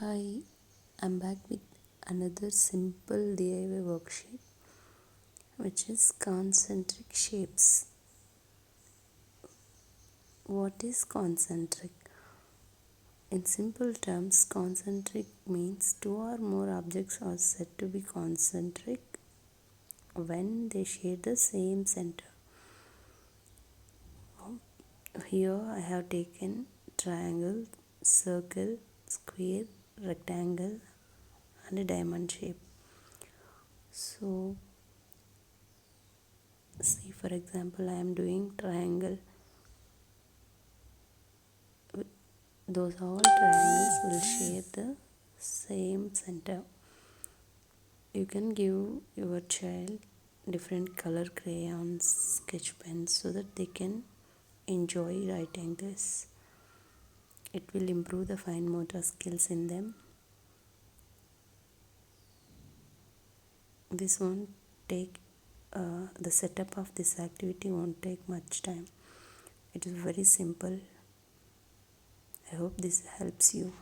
Hi, I'm back with another simple DIY worksheet which is concentric shapes. What is concentric? In simple terms, concentric means two or more objects are said to be concentric when they share the same center. Here I have taken triangle, circle, square, rectangle and a diamond shape. So see, for example, I am doing triangle. Those all triangles will share the same center. You can give your child different color crayons, sketch pens so that they can enjoy writing this. It will improve the fine motor skills in them. This won't take the setup of this activity won't take much time. It is very simple. I hope this helps you.